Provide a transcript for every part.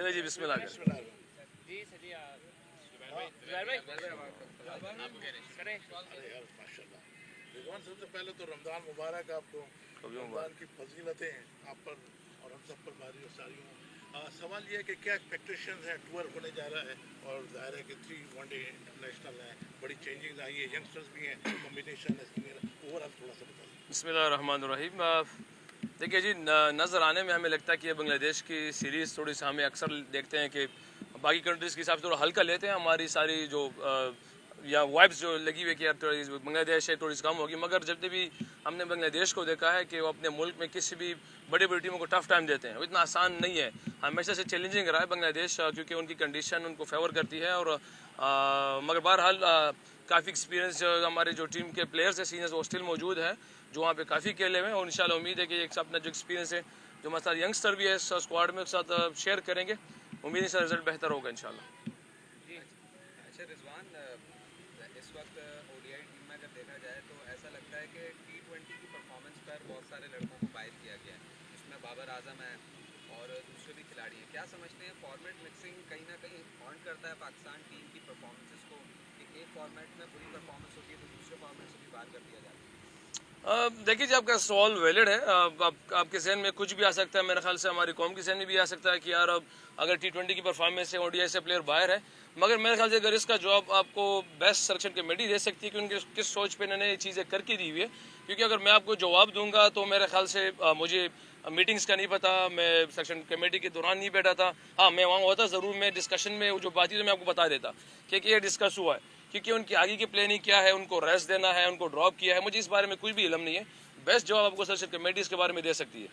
चलिए जी, बिस्मिल्लाह करें। जी चलिए जुबैर भाई माशाल्लाह। रिजवान, सबसे पहले तो रमज़ान मुबारक आपको। रमज़ान की फजीलतें आप पर और हम सब पर भारी और सारी हों। सवाल ये है कि क्या एक्सपेक्टेशंस हैं, टूर होने जा रहा है और जाहिर है कि 3 वनडे इंटरनेशनल है, बड़ी चेंजिंग आई है, यंगस्टर्स भी हैं, कॉम्बिनेशन है, ओवरऑल थोड़ा सा बताइए। बिस्मिल्लाहिर्रहमानिर्रहीम। देखिए जी, नज़र आने में हमें लगता है कि ये बांग्लादेश की सीरीज़ थोड़ी सी हमें अक्सर देखते हैं कि बाकी कंट्रीज़ के हिसाब से थोड़ा हल्का लेते हैं। हमारी सारी जो या वाइब्स जो लगी हुई कि यार बांग्लादेश है थोड़ी सी कम होगी, मगर जब भी हमने बांग्लादेश को देखा है कि वो अपने मुल्क में किसी भी बड़ी बड़ी टीमों को टफ टाइम देते हैं। वो इतना आसान नहीं है, हमेशा से चैलेंजिंग रहा है बांग्लादेश, क्योंकि उनकी कंडीशन उनको फेवर करती है। और मगर बहरहाल काफ़ी एक्सपीरियंस हमारे जो टीम के प्लेयर्स हैं, सीनियर्स, वो स्टिल मौजूद है जो वहाँ पे काफ़ी खेले हुए हैं। और इंशाल्लाह उम्मीद है कि एक अपना जो एक्सपीरियंस है जो हमारे साथ यंगस्टर भी है स्क्वाड में, उसके साथ शेयर करेंगे। उम्मीद है रिजल्ट बेहतर होगा इंशाल्लाह। अच्छा रिजवान, इस वक्त ओडीआई टीम में अगर देखा जाए तो ऐसा लगता है कि T20 की परफॉर्मेंस पर बहुत सारे लड़कों को बाइज किया गया है, जिसमें बाबर आजम है और दूसरे भी खिलाड़ी हैं। क्या समझते हैं फॉर्मेट मिक्सिंग कहीं ना कहीं हॉन्ट करता है पाकिस्तान टीम की परफॉर्मेंसेस को, कि एक फॉर्मेट में बुरी परफॉर्मेंस होती है तो दूसरे फॉर्मेट से भी बाहर कर दिया जाता है? देखिए जी, आपका सवाल वैलिड है। आपके जहन में कुछ भी आ सकता है, मेरे ख्याल से हमारी कौम के जहन में भी आ सकता है कि यार अब अगर T20 की परफॉर्मेंस से ओडीआई से प्लेयर बाहर है। मगर मेरे ख्याल से अगर इसका जवाब आपको बेस्ट सिलेक्शन कमेटी दे सकती है कि उनके किस सोच पे इन्होंने ये चीज़ें करके दी हुई है। क्योंकि अगर मैं आपको जवाब दूंगा तो मेरे ख्याल से मुझे मीटिंग्स का नहीं पता, मैं सिलेक्शन कमेटी के दौरान नहीं बैठा था। हाँ, मैं वहाँ होता ज़रूर, मैं डिस्कशन में जो बात थी तो मैं आपको बता देता कि ये डिस्कस हुआ है, क्योंकि उनकी आगे की प्लानिंग क्या है, उनको रेस्ट देना है, उनको ड्रॉप किया है, मुझे इस बारे में कोई भी इल्म नहीं है। बेस्ट जवाब आपको सिलेक्शन कमेटी इसके बारे में दे सकती है।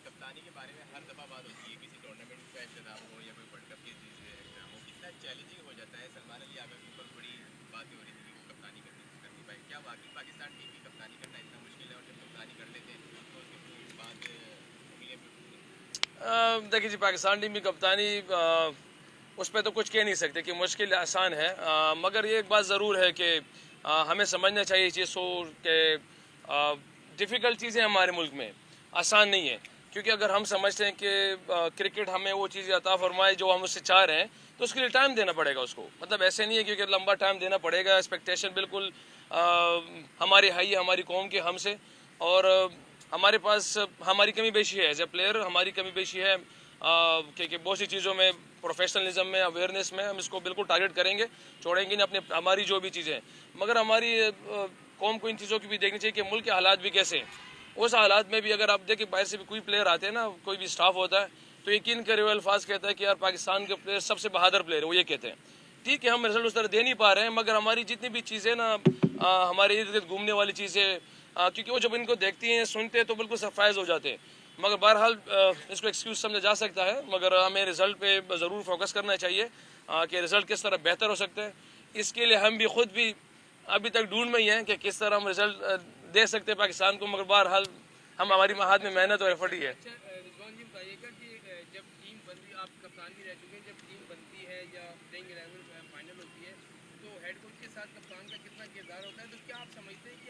कप्तानी के बारे में हर दफ़ा बात होती है, किसी टूर्नामेंट का एहतराम हो या कोई वर्ल्ड कप की चीज़ एहतराम हो, कितना चैलेंजिंग हो जाता है। सलमान अली आगा के ऊपर बड़ी बातें हो रही थी कि वो कप्तानी करनी पाए। क्या वाकई पाकिस्तान टीम की कप्तानी करना इतना मुश्किल है और जब कप्तानी कर लेते हैं तो उसके बाद उंगलियां भी उठती हैं? देखिए जी, पाकिस्तान टीम की कप्तानी उस पर तो कुछ कह नहीं सकते कि मुश्किल आसान है। मगर ये एक बात ज़रूर है कि हमें समझना चाहिए चीज़ कि डिफ़िकल्ट चीज़ें हमारे मुल्क में आसान नहीं है। क्योंकि अगर हम समझते हैं कि क्रिकेट हमें वो चीज़ अता फरमाए जो हम उससे चाह रहे हैं, तो उसके लिए टाइम देना पड़ेगा उसको। मतलब ऐसे नहीं है क्योंकि लंबा टाइम देना पड़ेगा। एक्सपेक्टेशन बिल्कुल हमारी हाई है हमारी कौम के हमसे, और हमारे पास हमारी कमी बेशी है एज ए प्लेयर, हमारी कमी बेशी है कि बहुत सी चीज़ों में, प्रोफेशनलिज्म में, अवेयरनेस में हम इसको बिल्कुल टारगेट करेंगे, छोड़ेंगे नहीं अपने हमारी जो भी चीज़ें। मगर हमारी कौम को इन चीज़ों की भी देखनी चाहिए कि मुल्क के हालात भी कैसे हैं। उस हालात में भी अगर आप देखें बाहर से भी कोई प्लेयर आते हैं ना, कोई भी स्टाफ होता है, तो यकीन करे वो अल्फाज कहता है कि यार पाकिस्तान के प्लेयर सबसे बहादुर प्लेयर है, वो ये कहते हैं। ठीक है, हम रिजल्ट उस तरह दे नहीं पा रहे हैं, मगर हमारी जितनी भी चीज़ें ना, हमारे इर्द गिर्द घूमने वाली चीज़ें, क्योंकि वो जब इनको देखती हैं सुनते हैं तो बिल्कुल सरप्राइज हो जाते हैं। मगर बहरहाल इसको एक्सक्यूज समझा जा सकता है, मगर हमें रिजल्ट पे ज़रूर फोकस करना चाहिए कि रिजल्ट किस तरह बेहतर हो सकता है। इसके लिए हम भी खुद भी अभी तक ढूंढ में ही हैं कि किस तरह हम रिजल्ट दे सकते हैं पाकिस्तान को। मगर बहरहाल हम हमारी हाथ में मेहनत और एफर्ट ही है। रिजवान जी बताइएगा कि जब टीम बनती, आप कप्तान भी रह चुके हैं, जब टीम बनती है या प्लेइंग 11 फाइनल होती है तो हेड कोच के साथ कप्तान का कितना किरदार होता है? तो क्या आप समझते हैं कि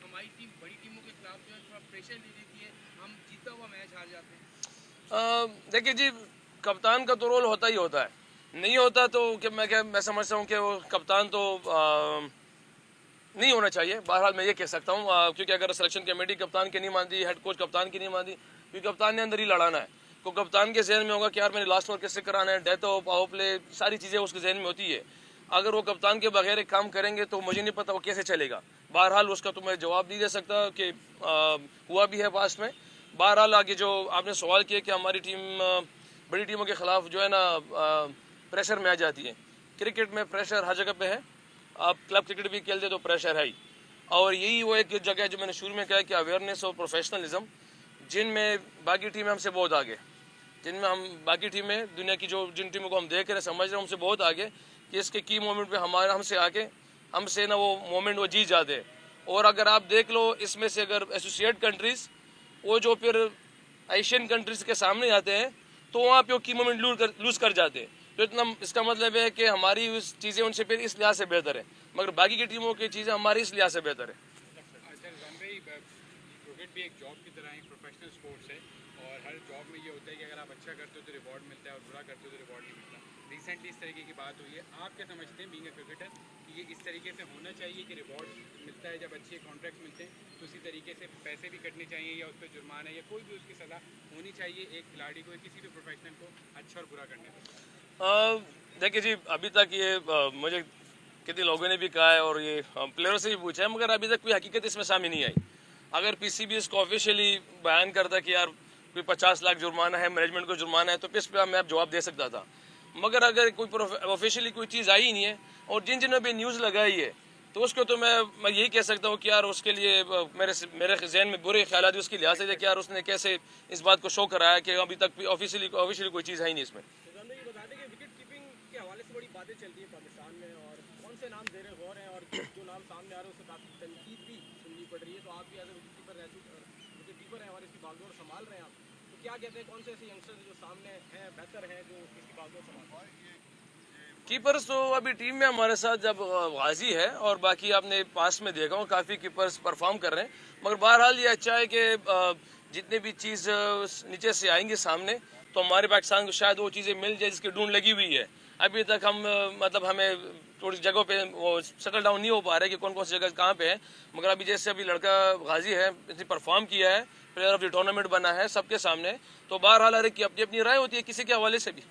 हमारी टीम बड़ी टीमों के खिलाफ जो है थोड़ा प्रेशर ले लेती है, हम जीता हुआ मैच हार जाते हैं? देखिए जी, कप्तान का तो रोल होता ही होता है, नहीं होता तो मैं समझता हूँ कि वो कप्तान तो नहीं होना चाहिए। बहरहाल मैं ये कह सकता हूँ, क्योंकि अगर सिलेक्शन कमेटी कप्तान की नहीं मानती, हेड कोच कप्तान की नहीं मानती, क्योंकि कप्तान ने अंदर ही लड़ाना है, तो कप्तान के जहन में होगा कि यार मैंने लास्ट ओवर किससे कराना है, डेथ ऑफ पावर प्ले, सारी चीज़ें उसके जहन में होती है। अगर वो कप्तान के बगैर एक काम करेंगे तो मुझे नहीं पता वो कैसे चलेगा। बहरहाल उसका तो मैं जवाब नहीं दे सकता कि हुआ भी है पास्ट में। बहरहाल आगे जो आपने सवाल किया कि हमारी टीम बड़ी टीमों के खिलाफ जो है ना प्रेशर में आ जाती है। क्रिकेट में प्रेशर हर जगह पे है, आप क्लब क्रिकेट भी खेलते तो प्रेशर है ही। और यही वो एक जगह है जो मैंने शुरू में कहा कि अवेयरनेस और प्रोफेशनलिज्म, जिनमें बाकी टीमें हमसे बहुत आगे, जिनमें हम बाकी टीमें दुनिया की जो जिन टीमों को हम देख रहे हैं समझ रहे हैं हमसे बहुत आगे, कि इसके की मोमेंट पे हमारे हमसे आके हमसे ना वो मोमेंट वो जीत जाते हैं। और अगर आप देख लो इसमें से अगर एसोसिएट कंट्रीज़ वो जो फिर एशियन कंट्रीज़ के सामने आते हैं तो वहाँ पे वो की मोमेंट लूज़ कर जाते हैं। तो इतना इसका मतलब है कि हमारी उस चीज़ें उनसे फिर इस लिहाज से बेहतर है, मगर बाकी की टीमों की चीज़ें हमारी इस लिहाज से बेहतर है। क्रिकेट भी एक जॉब की तरह ही प्रोफेशनल स्पोर्ट्स है और हर जॉब में ये होता है कि अगर आप अच्छा करते हो तो रिवॉर्ड मिलता है और बुरा करते हो तो रिवॉर्ड नहीं मिलता। रिसेंटली इस तरीके की बात हुई है, आप क्या समझते हैं बीइंग अ क्रिकेटर कि ये इस तरीके से होना चाहिए कि रिवॉर्ड मिलता है जब अच्छे कॉन्ट्रैक्ट मिलते हैं तो उसी तरीके से पैसे भी कटने चाहिए या उस पर जुर्माना या कोई भी उसकी सज़ा होनी चाहिए एक खिलाड़ी को, किसी भी प्रोफेशनल को अच्छा और बुरा करने पर? देखिए जी, अभी तक ये मुझे कितने लोगों ने भी कहा है और ये प्लेयरों से भी पूछा है, मगर अभी तक कोई हकीकत इसमें सामने नहीं आई। अगर पीसीबी इसको ऑफिशियली बयान करता कि यार कोई 50 लाख जुर्माना है, मैनेजमेंट को जुर्माना है, तो इस पर मैं अब जवाब दे सकता था। मगर अगर कोई ऑफिशियली कोई चीज़ आई ही नहीं है और जिन जिन्होंने भी न्यूज़ लगाई है तो उसको तो मैं यही कह सकता हूँ कि यार उसके लिए मेरे जहन में बुरे ख्याल उसके लिहाज से कि यार उसने कैसे इस बात को शो कराया कि अभी तक ऑफिशियली कोई चीज़ है ही नहीं इसमें। ये बता दें कि विकेट कीपिंग के हवाले से बड़ी बातें चल रही है पाकिस्तान में और कौन से नाम जेर गौर हैं और जो नाम सामने आ रहे हैं उससे काफ़ी तनकीद भी सुननी पड़ रही है। तो आप भी एज ए विकेट कीपर हैं और इसकी बागडोर संभाल रहे हैं आप, तो क्या कहते हैं कौन से ऐसे यंगस्टर जो सामने हैं बेहतर हैं जो इसकी बागडोर संभाल रहे हैं? कीपर्स तो अभी टीम में हमारे साथ जब गाजी है और बाकी आपने पास में देखा हो काफ़ी कीपर्स परफॉर्म कर रहे हैं, मगर बहरहाल ये अच्छा है कि जितने भी चीज़ नीचे से आएंगे सामने तो हमारे पाकिस्तान को शायद वो चीज़ें मिल जाए जिसकी ढूंढ लगी हुई है। अभी तक हम मतलब हमें थोड़ी जगहों पे वो सेटल डाउन नहीं हो पा रहे कि कौन कौन सी जगह कहाँ पे है, मगर अभी जैसे अभी लड़का गाजी है, इसने परफॉर्म किया है, प्लेयर ऑफ द टूर्नामेंट बना है सबके सामने, तो बहरहाल हर एक की अपनी अपनी राय होती है किसी के हवाले से भी।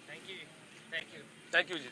Thank you thank you ji.